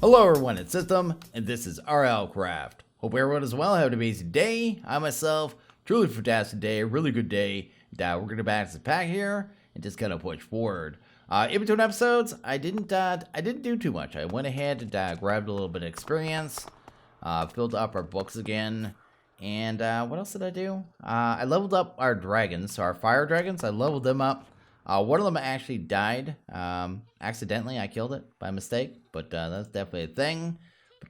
Hello everyone, it's System, and this is RLCraft. Hope everyone is well, have an amazing day. I myself, truly fantastic day, a really good day. We're going to balance the pack here, and just kind of push forward. In between episodes, I didn't do too much. I went ahead and grabbed a little bit of experience, filled up our books again, and what else did I do? I leveled up our dragons, so our fire dragons, I leveled them up. One of them actually died, accidentally. I killed it by mistake, but that's definitely a thing.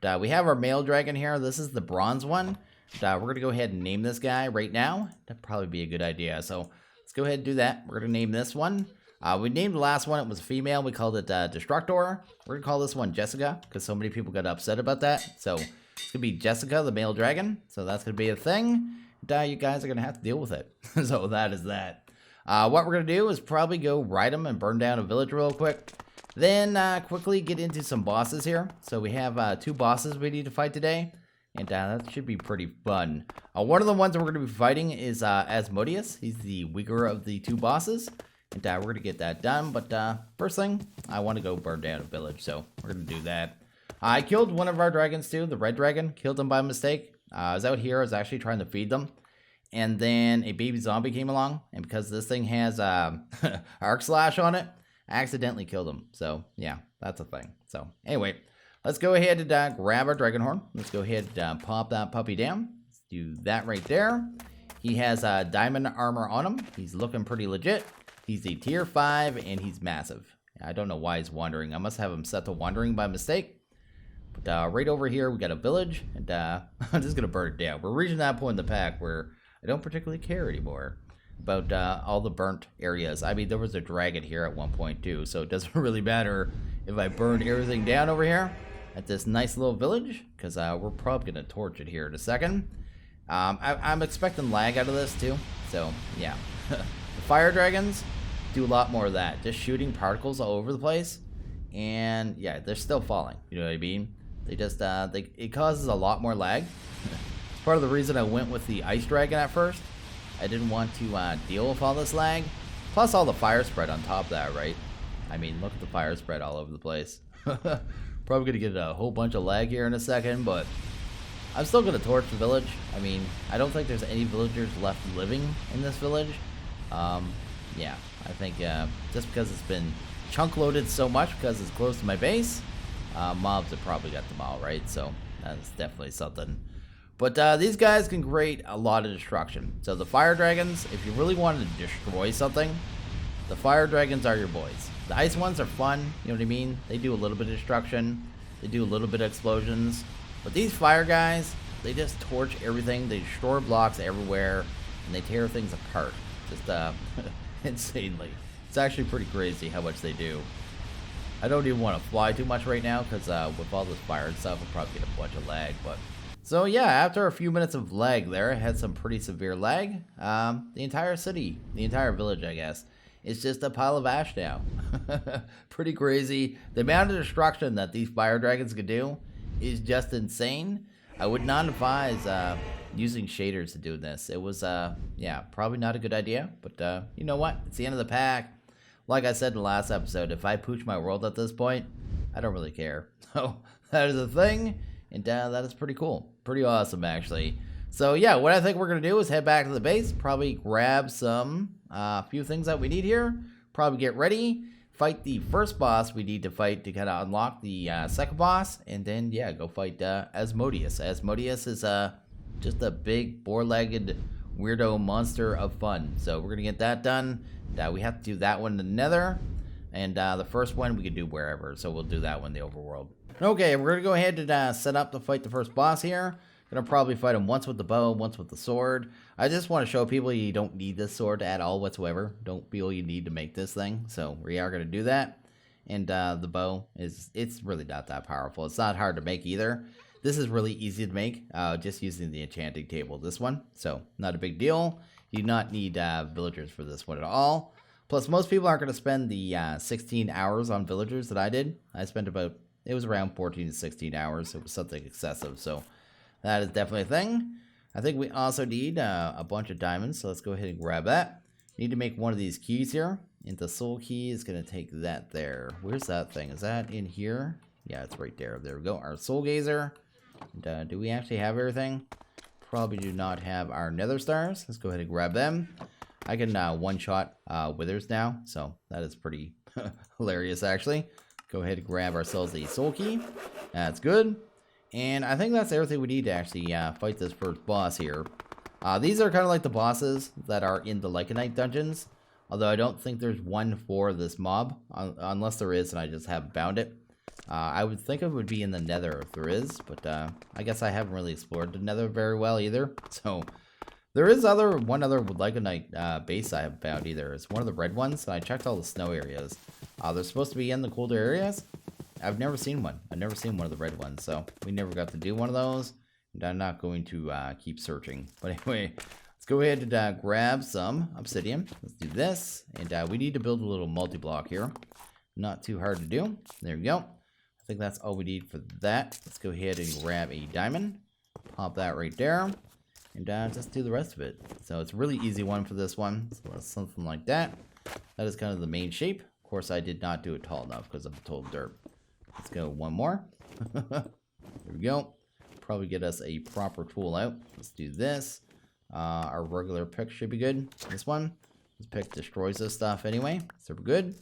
But we have our male dragon here. This is the bronze one. We're going to go ahead and name this guy right now. That'd probably be a good idea. So let's go ahead and do that. We're going to name this one. We named the last one. It was a female. We called it Destructor. We're going to call this one Jessica because so many people got upset about that. So it's going to be Jessica, the male dragon. So that's going to be a thing. You guys are going to have to deal with it. So that is that. What we're going to do is probably go ride them and burn down a village real quick. Then quickly get into some bosses here. So we have 2 bosses we need to fight today. And that should be pretty fun. One of the ones that we're going to be fighting is Asmodeus. He's the weaker of the 2 bosses. And we're going to get that done. But first thing, I want to go burn down a village. So we're going to do that. I killed one of our dragons too, the red dragon. Killed him by mistake. I was out here. I was actually trying to feed them. And then a baby zombie came along, and because this thing has arc slash on it, I accidentally killed him. So yeah, that's a thing. So anyway, let's go ahead and grab our dragon horn. Let's go ahead and pop that puppy down. Let's do that right there. He has diamond armor on him. He's looking pretty legit. He's a tier 5 and he's massive. I don't know why he's wandering. I must have him set to wandering by mistake. But right over here we got a village, and I'm just gonna burn it down. We're reaching that point in the pack where I don't particularly care anymore about all the burnt areas. I mean, there was a dragon here at one point too, so it doesn't really matter if I burn everything down over here at this nice little village, because we're probably going to torch it here in a second. I'm expecting lag out of this too, so yeah. The fire dragons do a lot more of that, just shooting particles all over the place, and yeah, they're still falling, you know what I mean? They just, it causes a lot more lag. Part of the reason I went with the ice dragon at first. I didn't want to deal with all this lag. Plus all the fire spread on top of that, right? I mean, look at the fire spread all over the place. Probably going to get a whole bunch of lag here in a second, but I'm still going to torch the village. I mean, I don't think there's any villagers left living in this village. Yeah, I think just because it's been chunk loaded so much because it's close to my base, mobs have probably got them all, right? So that's definitely something. But these guys can create a lot of destruction. So the fire dragons, if you really wanted to destroy something, the fire dragons are your boys. The ice ones are fun, you know what I mean? They do a little bit of destruction. They do a little bit of explosions. But these fire guys, they just torch everything. They destroy blocks everywhere, and they tear things apart. Just insanely. It's actually pretty crazy how much they do. I don't even want to fly too much right now, because with all this fire and stuff, I'll probably get a bunch of lag, but so yeah, after a few minutes of lag there, I had some pretty severe lag. The entire city, the entire village, I guess, is just a pile of ash now. Pretty crazy. The amount of destruction that these fire dragons could do is just insane. I would not advise using shaders to do this. It was, yeah, probably not a good idea. But you know what? It's the end of the pack. Like I said in the last episode, if I pooch my world at this point, I don't really care. So that is a thing. And that is pretty cool. Pretty awesome, actually. So, yeah, what I think we're going to do is head back to the base. Probably grab some few things that we need here. Probably get ready. Fight the first boss we need to fight to kind of unlock the second boss. And then, yeah, go fight Asmodeus. Asmodeus is just a big, four-legged, weirdo monster of fun. So, we're going to get that done. We have to do that one in the nether. And the first one we can do wherever. So, we'll do that one in the overworld. Okay, we're going to go ahead and set up to fight the first boss here. Going to probably fight him once with the bow, once with the sword. I just want to show people you don't need this sword at all whatsoever. Don't feel you need to make this thing. So we are going to do that. And the bow, it's really not that powerful. It's not hard to make either. This is really easy to make, just using the enchanting table, this one. So not a big deal. You do not need villagers for this one at all. Plus, most people aren't going to spend the 16 hours on villagers that I did. I spent about... It was around 14 to 16 hours. It was something excessive, so that is definitely a thing. I think we also need a bunch of diamonds, so let's go ahead and grab that. Need to make one of these keys here. And the soul key is going to take that there. Where's that thing? Is that in here? Yeah, it's right there. There we go. Our soul gazer. And, do we actually have everything? Probably do not have our nether stars. Let's go ahead and grab them. I can one-shot withers now, so that is pretty hilarious, actually. Go ahead and grab ourselves a soul key. That's good. And I think that's everything we need to actually fight this first boss here. These are kind of like the bosses that are in the Lycanite dungeons. Although I don't think there's one for this mob, unless there is and I just haven't found it. I would think it would be in the nether if there is, but I guess I haven't really explored the nether very well either. So there is one other Lycanite base I haven't found either. It's one of the red ones, and I checked all the snow areas. They're supposed to be in the colder areas. I've never seen one. I've never seen one of the red ones, so we never got to do one of those. And I'm not going to keep searching. But anyway, let's go ahead and grab some obsidian. Let's do this. And we need to build a little multi-block here. Not too hard to do. There we go. I think that's all we need for that. Let's go ahead and grab a diamond. Pop that right there. And just do the rest of it. So it's a really easy one for this one. So something like that. That is kind of the main shape. Of course, I did not do it tall enough because I'm total dirt. Let's go one more. There we go. Probably get us a proper tool out. Let's do this. Our regular pick should be good. This one. This pick destroys this stuff anyway. So we're good.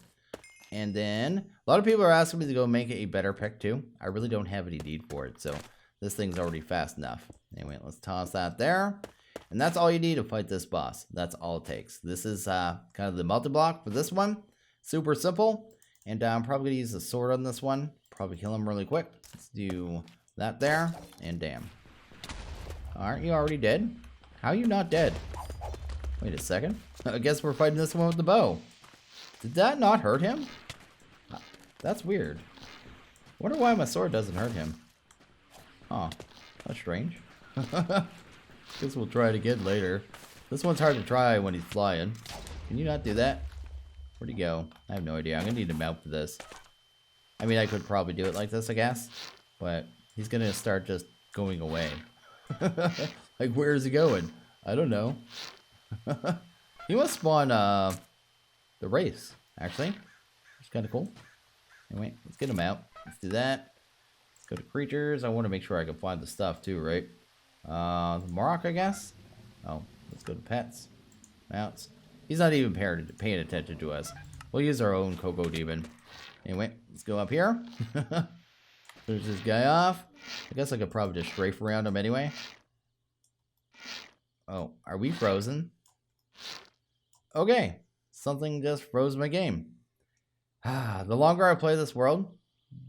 And then a lot of people are asking me to go make a better pick too. I really don't have any need for it. So this thing's already fast enough. Anyway, let's toss that there. And that's all you need to fight this boss. That's all it takes. This is kind of the multi-block for this one. Super simple. And I'm probably going to use the sword on this one. Probably kill him really quick. Let's do that there. And damn. Aren't you already dead? How are you not dead? Wait a second. I guess we're fighting this one with the bow. Did that not hurt him? That's weird. I wonder why my sword doesn't hurt him. Oh, that's strange. Guess we'll try it again later. This one's hard to try when he's flying. Can you not do that? Where'd he go? I have no idea. I'm gonna need to mount for this. I mean, I could probably do it like this, I guess. But he's gonna start just going away. Like, where is he going? I don't know. He must spawn the race, actually. It's kind of cool. Anyway, let's get him out. Let's do that. Let's go to creatures. I want to make sure I can find the stuff too, right? The Morok, I guess. Oh, let's go to pets. Mounts. He's not even paying attention to us. We'll use our own Cocoa Demon. Anyway, let's go up here. There's this guy off. I guess I could probably just strafe around him anyway. Oh, are we frozen? Okay. Something just froze my game. The longer I play this world,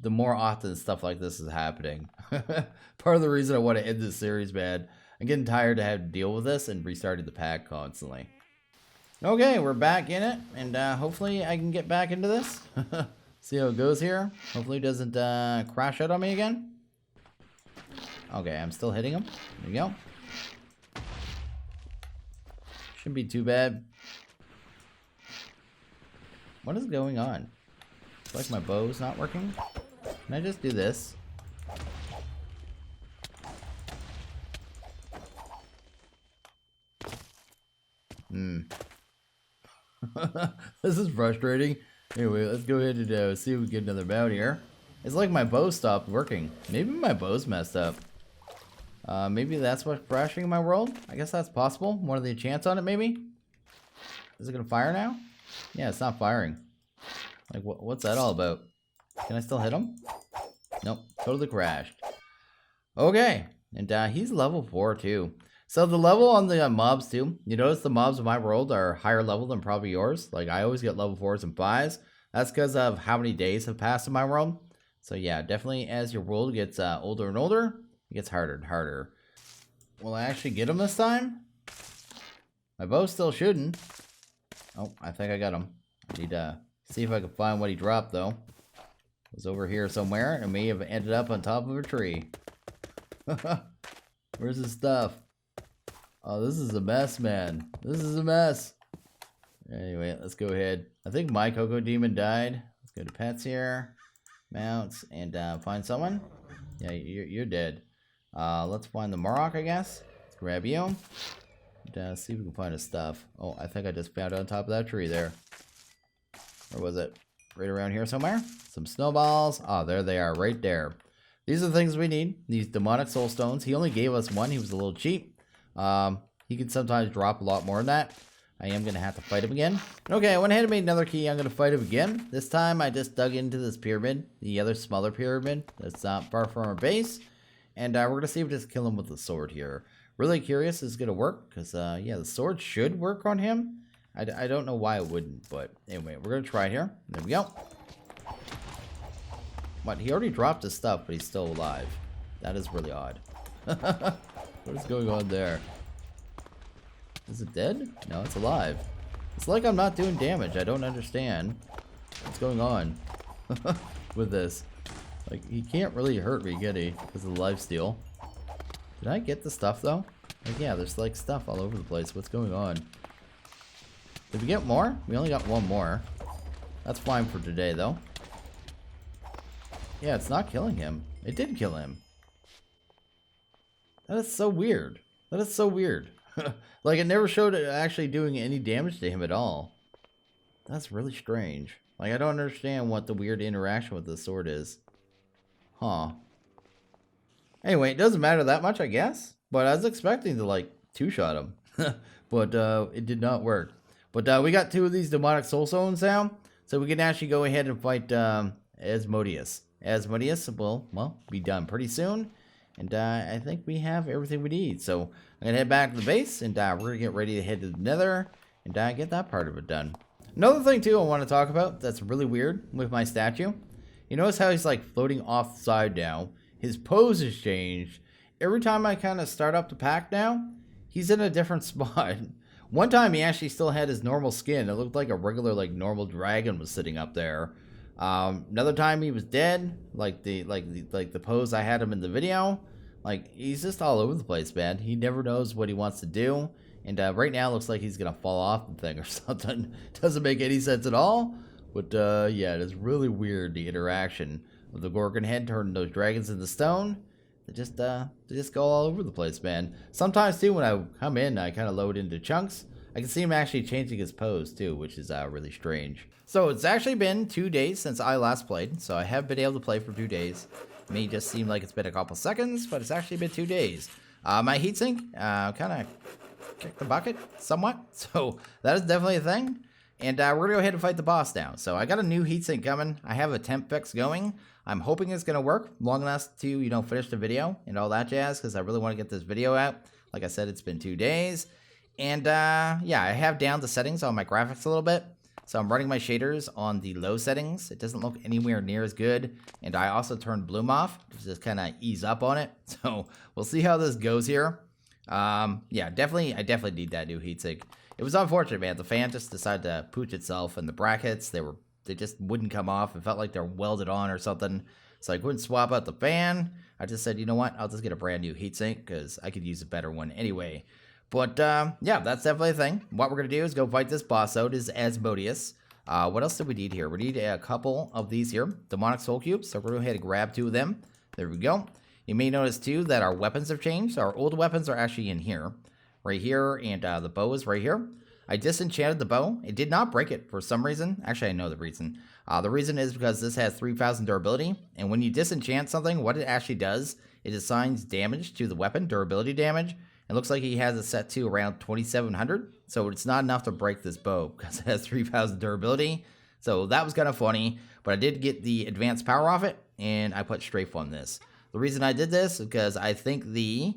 the more often stuff like this is happening. Part of the reason I want to end this series, man. I'm getting tired to have to deal with this and restarting the pack constantly. Okay, we're back in it, and hopefully I can get back into this. See how it goes here. Hopefully it doesn't crash out on me again. Okay, I'm still hitting him. There we go. Shouldn't be too bad. What is going on? It's like my bow's not working. Can I just do this? This is frustrating. Anyway, let's go ahead and see if we get another mount here. It's like my bow stopped working. Maybe my bow's messed up. Maybe that's what's crashing my world. I guess that's possible. One of the enchants on it, maybe? Is it gonna fire now? Yeah, it's not firing. Like, what's that all about? Can I still hit him? Nope, totally crashed. Okay, and he's level 4 too. So the level on the mobs too, you notice the mobs in my world are higher level than probably yours. Like, I always get level 4s and 5s. That's because of how many days have passed in my world. So yeah, definitely as your world gets older and older, it gets harder and harder. Will I actually get him this time? My bow's still shooting. Oh, I think I got him. I need to see if I can find what he dropped, though. It was over here somewhere, and may have ended up on top of a tree. Where's his stuff? Oh, this is a mess, man. This is a mess. Anyway, let's go ahead. I think my Cocoa Demon died. Let's go to pets here. Mounts, and find someone. Yeah, you're dead. Let's find the Morok, I guess. Let's grab you. And see if we can find his stuff. Oh, I think I just found it on top of that tree there. Where was it? Right around here somewhere. Some snowballs. Oh, there they are, right there. These are the things we need. These demonic soul stones. He only gave us one. He was a little cheap. He can sometimes drop a lot more than that. I am going to have to fight him again. Okay, I went ahead and made another key. I'm going to fight him again. This time I just dug into this pyramid. The other smaller pyramid. That's not far from our base. And we're going to see if we just kill him with the sword here. Really curious if it's going to work. Because, yeah, the sword should work on him. I don't know why it wouldn't. But anyway, we're going to try it here. There we go. What? He already dropped his stuff, but he's still alive. That is really odd. What is going on there? Is it dead? No, it's alive. It's like I'm not doing damage. I don't understand what's going on with this. Like, he can't really hurt me, can he? Because of the lifesteal. Did I get the stuff, though? Like, yeah, there's, like, stuff all over the place. What's going on? Did we get more? We only got one more. That's fine for today, though. Yeah, it's not killing him. It did kill him. That is so weird. That is so weird. Like, it never showed it actually doing any damage to him at all. That's really strange. Like, I don't understand what the weird interaction with the sword is. Huh. Anyway, it doesn't matter that much, I guess. But I was expecting to, like, two-shot him. But it did not work. But we got 2 of these demonic soul stones now. So we can actually go ahead and fight Asmodeus. Asmodeus will, well, be done pretty soon. And I think we have everything we need. So I'm going to head back to the base. And we're going to get ready to head to the nether. And get that part of it done. Another thing, too, I want to talk about that's really weird with my statue. You notice how he's, like, floating off the side now. His pose has changed. Every time I kind of start up the pack now, he's in a different spot. One time he actually still had his normal skin. It looked like a regular, like, normal dragon was sitting up there. Another time he was dead, like the pose I had him in the video. Like, he's just all over the place, man. He never knows what he wants to do. And right now it looks like he's gonna fall off the thing or something. Doesn't make any sense at all. But yeah, it is really weird, the interaction of the Gorgon head turning those dragons into stone. They just go all over the place, man. Sometimes too, when I come in, I kind of load into chunks. I can see him actually changing his pose too, which is really strange. So it's actually been 2 days since I last played, so I have been able to play for 2 days. It may just seem like it's been a couple seconds, but it's actually been 2 days. My heatsink kind of kicked the bucket somewhat, so that is definitely a thing. And we're gonna go ahead and fight the boss now. So I got a new heatsink coming. I have a temp fix going. I'm hoping it's gonna work long enough to, you know, finish the video and all that jazz, because I really want to get this video out. Like I said, it's been 2 days. And yeah, I have down the settings on my graphics a little bit. So I'm running my shaders on the low settings. It doesn't look anywhere near as good. And I also turned bloom off to just kind of ease up on it. So we'll see how this goes here. Yeah, I definitely need that new heatsink. It was unfortunate, man. The fan just decided to pooch itself, and the brackets, they just wouldn't come off. It felt like they're welded on or something. So I couldn't swap out the fan. I just said, you know what? I'll just get a brand new heatsink because I could use a better one anyway. But yeah, that's definitely a thing. What we're going to do is go fight this boss out, is Asmodeus. What else do we need here? We need a couple of these here, demonic soul cubes. So we're going to go ahead and grab 2 of them. There we go. You may notice too that our weapons have changed. Our old weapons are actually in here. Right here, and the bow is right here. I disenchanted the bow. It did not break it for some reason. Actually, I know the reason. The reason is because this has 3,000 durability, and when you disenchant something, what it actually does, it assigns damage to the weapon, durability damage. It looks like he has it set to around 2,700, so it's not enough to break this bow because it has 3,000 durability. So that was kind of funny, but I did get the advanced power off it, and I put strafe on this. The reason I did this is because I think the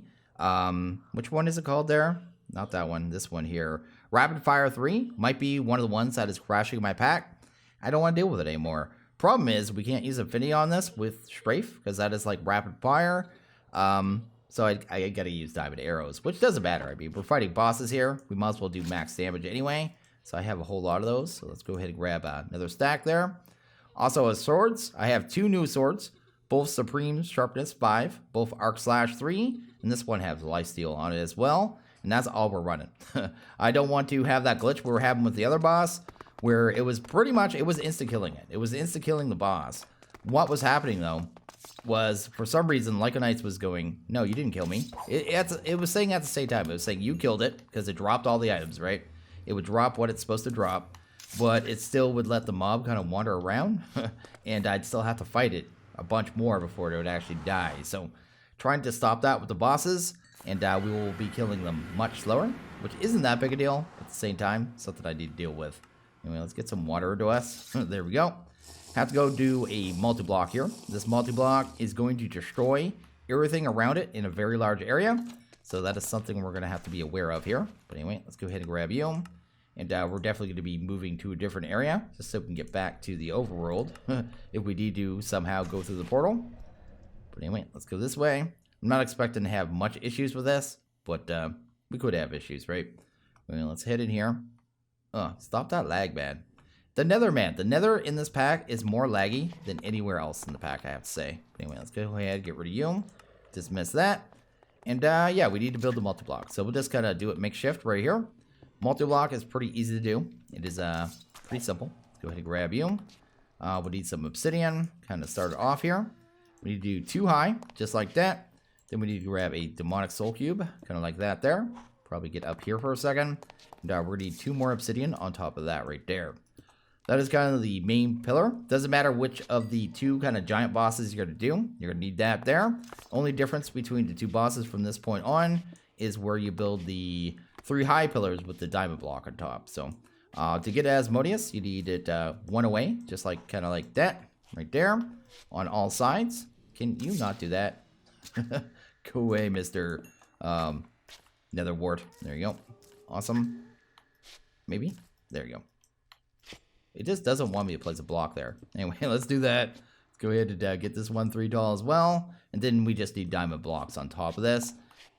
which one is it called there? Not that one, this one here. Rapid Fire 3 might be one of the ones that is crashing my pack. I don't want to deal with it anymore. Problem is, we can't use Affinity on this with Strafe, because that is like Rapid Fire. So I gotta use Diamond Arrows, which doesn't matter. I mean, we're fighting bosses here. We might as well do max damage anyway. So I have a whole lot of those. So let's go ahead and grab another stack there. Also, as swords, I have 2 new swords. Both Supreme Sharpness 5, both Arc Slash 3, and this one has Lifesteal on it as well. And that's all we're running. I don't want to have that glitch we were having with the other boss, where it was pretty much, it was insta-killing it. It was insta-killing the boss. What was happening, though, was, for some reason, Lyconites was going, no, you didn't kill me. It was saying at the same time, it was saying you killed it, because it dropped all the items, right? It would drop what it's supposed to drop. but it still would let the mob kind of wander around, and I'd still have to fight it a bunch more before it would actually die. So trying to stop that with the bosses, and we will be killing them much slower, which isn't that big a deal at the same time. Something I need to deal with. Anyway, let's get some water to us. There we go. Have to go do a multi-block here. This multi-block is going to destroy everything around it in a very large area. So that is something we're going to have to be aware of here. But anyway, let's go ahead and grab you. And we're definitely going to be moving to a different area, just so we can get back to the overworld if we need to somehow go through the portal. But anyway, let's go this way. I'm not expecting to have much issues with this, but we could have issues, right? Well, let's head in here. Stop that lag, man. The Nether, man. The Nether in this pack is more laggy than anywhere else in the pack, I have to say. Anyway, let's go ahead and get rid of you. Dismiss that. And yeah, we need to build the multi-block. So we'll just kind of do it makeshift right here. Multi-block is pretty easy to do. It is pretty simple. Let's go ahead and grab you. We'll need some obsidian. Kind of start it off here. We need to do 2 high, just like that. Then we need to grab a demonic soul cube, kind of like that there. Probably get up here for a second. And we're going to need 2 more obsidian on top of that right there. That is kind of the main pillar. Doesn't matter which of the 2 kind of giant bosses you're going to do. You're going to need that there. Only difference between the 2 bosses from this point on is where you build the 3 high pillars with the diamond block on top. So to get Asmodeus, you need it 1 away, just like kind of like that right there on all sides. Can you not do that? Go away, Mr. Nether Wart. There you go. Awesome. Maybe? There you go. It just doesn't want me to place a block there. Anyway, let's do that. Let's go ahead and get this 1 3 tall as well. And then we just need diamond blocks on top of this.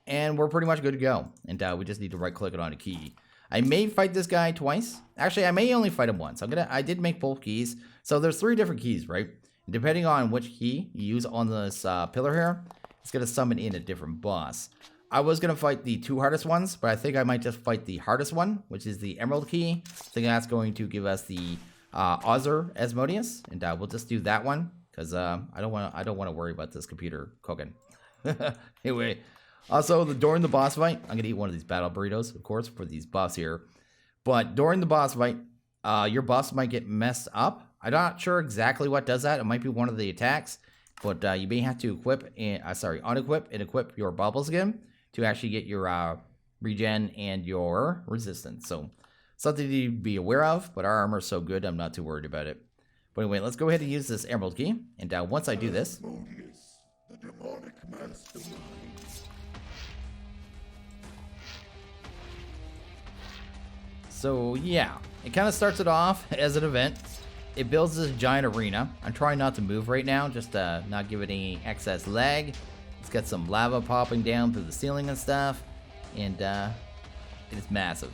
And we're pretty much good to go. And we just need to right click it on a key. I may fight this guy twice. Actually, I may only fight him once. I did make both keys. So there's 3 different keys, right? Depending on which key you use on this pillar here, it's going to summon in a different boss. I was going to fight the 2 hardest ones, but I think I might just fight the hardest one, which is the emerald key. I think that's going to give us the Ozzer Asmodeus, and we'll just do that one because I don't want to worry about this computer cooking. Anyway, also during the boss fight, I'm going to eat one of these battle burritos, of course, for these buffs here. But during the boss fight, your buffs might get messed up. I'm not sure exactly what does that. It might be one of the attacks, but you may have to equip and unequip and equip your bubbles again to actually get your regen and your resistance. So something to be aware of, but our armor is so good, I'm not too worried about it. But anyway, let's go ahead and use this emerald key. And once I do this, Asmodeus, the demonic mastermind. so yeah, it kind of starts it off as an event. It builds this giant arena. I'm trying not to move right now, just not give it any excess lag. It's got some lava popping down through the ceiling and stuff, and it's massive.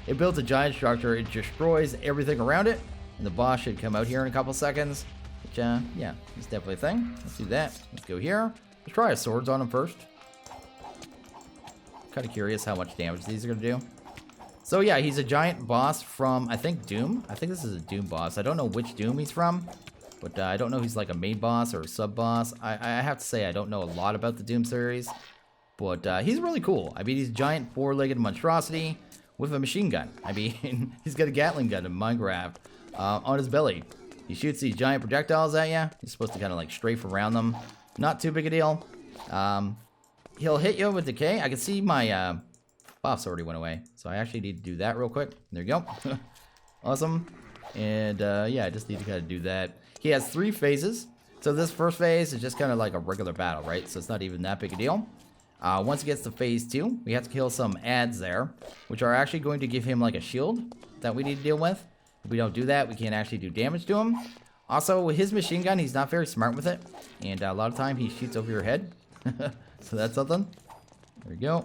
It builds a giant structure. It destroys everything around it, and the boss should come out here in a couple seconds, which, yeah, it's definitely a thing. Let's do that. Let's go here. Let's try our swords on him first. Kind of curious how much damage these are going to do. So yeah, he's a giant boss from, I think, Doom. I think this is a Doom boss. I don't know which Doom he's from, but I don't know if he's like a main boss or a sub-boss. I have to say I don't know a lot about the Doom series, but he's really cool. I mean, he's a giant 4-legged monstrosity with a machine gun. I mean, he's got a Gatling gun in Minecraft on his belly. He shoots these giant projectiles at you. You're supposed to kind of like strafe around them. Not too big a deal. He'll hit you with decay. I can see my buffs already went away, so I actually need to do that real quick. There you go. Awesome. And yeah, I just need to kind of do that. He has 3 phases. So this first phase is just kind of like a regular battle, right? So it's not even that big a deal. Once he gets to phase 2, we have to kill some ads there, which are actually going to give him like a shield that we need to deal with. If we don't do that, we can't actually do damage to him. Also, with his machine gun, he's not very smart with it, and a lot of time he shoots over your head. So that's something. There we go.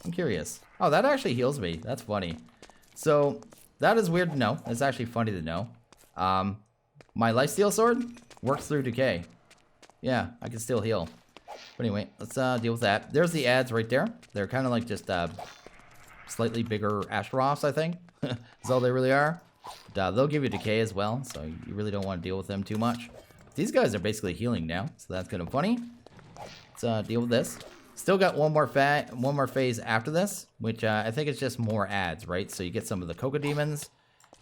I'm curious. Oh, that actually heals me. That's funny. So that is weird to know. It's actually funny to know. My lifesteal sword works through decay. Yeah, I can still heal. But anyway, let's deal with that. There's the ads right there. They're kind of like just slightly bigger Astaroths, I think. That's all they really are. But, they'll give you decay as well, so you really don't want to deal with them too much. But these guys are basically healing now, so that's kind of funny. Let's deal with this. Still got one more phase after this, which I think is just more ads, right? So you get some of the Coca Demons,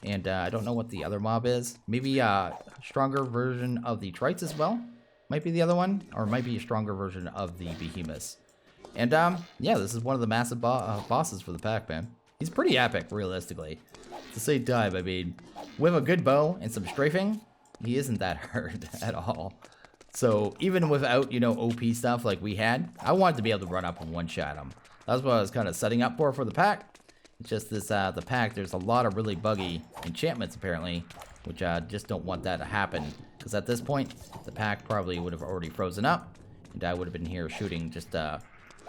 And I don't know what the other mob is. Maybe a stronger version of the Trites as well. Might be the other one. Or might be a stronger version of the Behemoths. And yeah, this is one of the massive bosses for the pack, man. He's pretty epic, realistically. At the same time, I mean, with a good bow and some strafing, he isn't that hard at all. So even without, you know, OP stuff like we had, I wanted to be able to run up and one-shot him. That's what I was kind of setting up for the pack. It's just this, the pack, there's a lot of really buggy enchantments, apparently, which I just don't want that to happen. Because at this point, the pack probably would have already frozen up, and I would have been here shooting just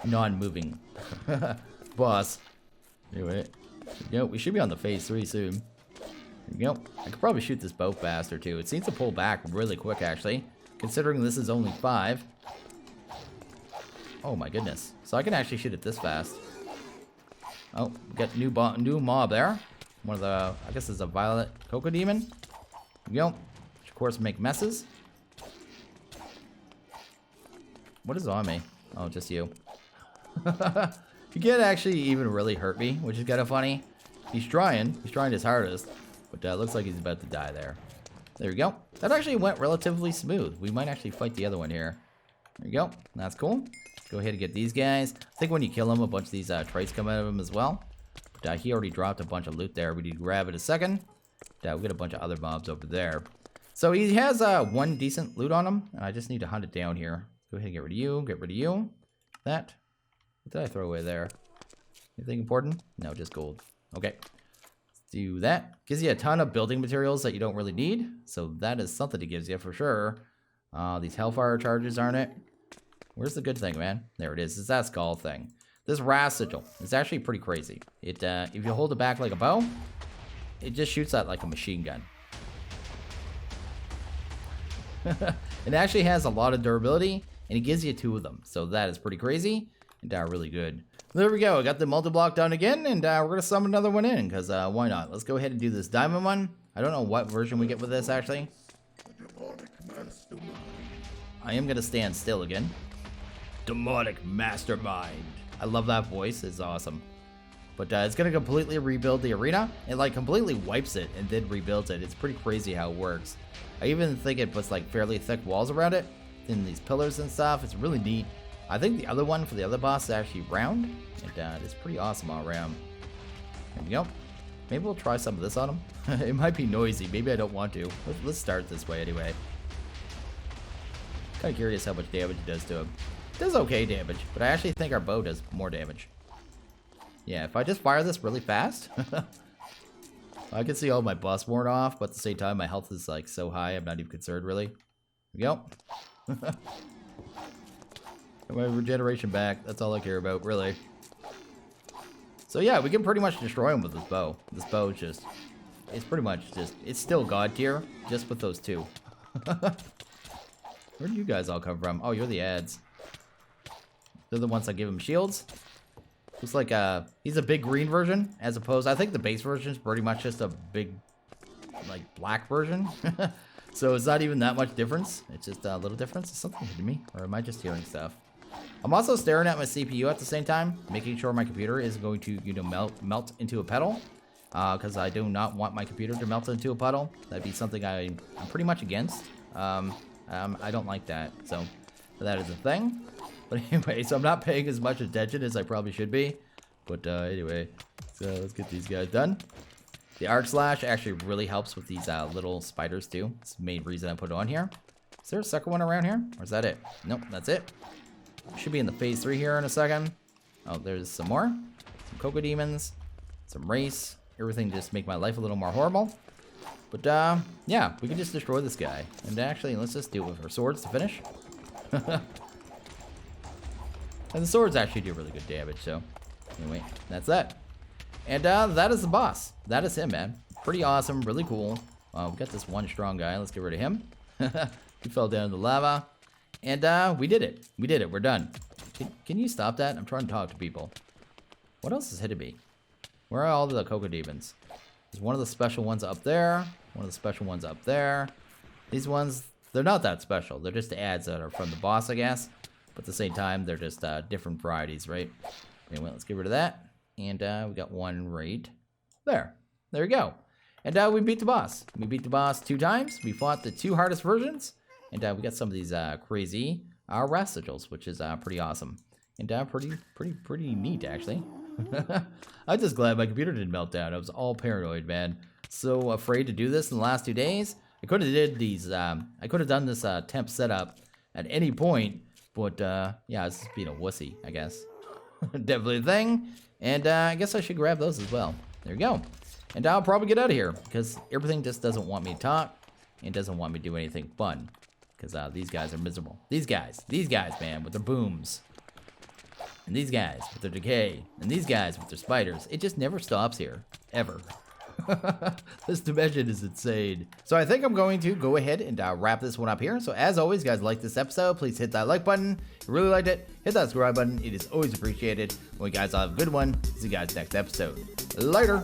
non-moving boss. Anyway, you know, we should be on the phase 3 soon. There we go. I could probably shoot this bow faster, too. It seems to pull back really quick, actually, considering this is only 5. Oh, my goodness. So I can actually shoot it this fast. Oh, we got new mob there. One of the, I guess it's a violet cocoa demon. There we go. Which of course make messes. What is on me? Oh, just you. He can't actually even really hurt me, which is kind of funny. He's trying his hardest, but looks like he's about to die there. There we go. That actually went relatively smooth. We might actually fight the other one here. There we go. That's cool. Go ahead and get these guys. I think when you kill him, a bunch of these Trites come out of him as well. But he already dropped a bunch of loot there. We need to grab it a second. We got a bunch of other mobs over there. So he has one decent loot on him, and I just need to hunt it down here. Go ahead and get rid of you. Get rid of you. That. What did I throw away there? Anything important? No, just gold. Okay. Let's do that. Gives you a ton of building materials that you don't really need. So that is something it gives you for sure. These Hellfire charges, aren't it? Where's the good thing, man? There it is. It's that skull thing. This Wrath Sigil is actually pretty crazy. It, if you hold it back like a bow, it just shoots out like a machine gun. It actually has a lot of durability, and it gives you 2 of them. So that is pretty crazy, and really good. There we go. I got the multi-block done again, and we're going to summon another one in, because why not? Let's go ahead and do this diamond one. I don't know what version we get with this, actually. I am going to stand still again. Demonic Mastermind. I love that voice. It's awesome. But it's going to completely rebuild the arena. It like completely wipes it and then rebuilds it. It's pretty crazy how it works. I even think it puts like fairly thick walls around it. And these pillars and stuff. It's really neat. I think the other one for the other boss is actually round. And it's pretty awesome all around. There we go. Maybe we'll try some of this on him. It might be noisy. Maybe I don't want to. Let's start this way anyway. Kind of curious how much damage it does to him. It does okay damage, but I actually think our bow does more damage. Yeah, if I just fire this really fast, I can see all my buffs worn off, but at the same time, my health is like so high, I'm not even concerned really. There we go. Got my regeneration back. That's all I care about, really. So yeah, we can pretty much destroy him with this bow. This bow is just, it's pretty much just, it's still god tier, just with those 2. Where did you guys all come from? Oh, you're the ads. They're the ones that give him shields. Looks like he's a big green version, as opposed, I think the base version is pretty much just a big, like, black version. So it's not even that much difference. It's just a little difference. Is something hitting me? Or am I just hearing stuff? I'm also staring at my CPU at the same time, making sure my computer is going to, you know, melt into a puddle. Because I do not want my computer to melt into a puddle. That'd be something I'm pretty much against. I don't like that, so that is a thing. But anyway, so I'm not paying as much attention as I probably should be. But anyway, so let's get these guys done. The arc slash actually really helps with these little spiders too. It's the main reason I put it on here. Is there a second one around here? Or is that it? Nope, that's it. Should be in the phase 3 here in a second. Oh, there's some more. Some cocoa demons. Some race. Everything just make my life a little more horrible. But yeah, we can just destroy this guy. And actually, let's just do it with our swords to finish. And the swords actually do really good damage, so anyway, that's that. And that is the boss. That is him, man. Pretty awesome, really cool. We got this one strong guy. Let's get rid of him. He fell down in the lava. And we did it. We did it. We're done. Can you stop that? I'm trying to talk to people. What else is hitting me? Where are all the cocoa demons? There's one of the special ones up there. One of the special ones up there. These ones, they're not that special. They're just ads that are from the boss, I guess. But at the same time, they're just different varieties, right? Anyway, let's get rid of that. And we got one right there. There we go. And we beat the boss. We beat the boss 2 times. We fought the 2 hardest versions. And we got some of these crazy rest sigils, which is pretty awesome. And pretty neat, actually. I'm just glad my computer didn't melt down. I was all paranoid, man. So afraid to do this in the last 2 days. I could have did these. I could have done this temp setup at any point, but yeah, it's just being a wussy, I guess. Definitely a thing. And I guess I should grab those as well. There you go. And I'll probably get out of here because everything just doesn't want me to talk and doesn't want me to do anything fun. Because these guys are miserable. These guys, man, with their booms. And these guys with their decay. And these guys with their spiders. It just never stops here. Ever. This dimension is insane. So I think I'm going to go ahead and wrap this one up here. So as always, guys, like this episode, please hit that like button. If you really liked it, hit that subscribe button. It is always appreciated. Well, you guys all have a good one. See you guys next episode. Later.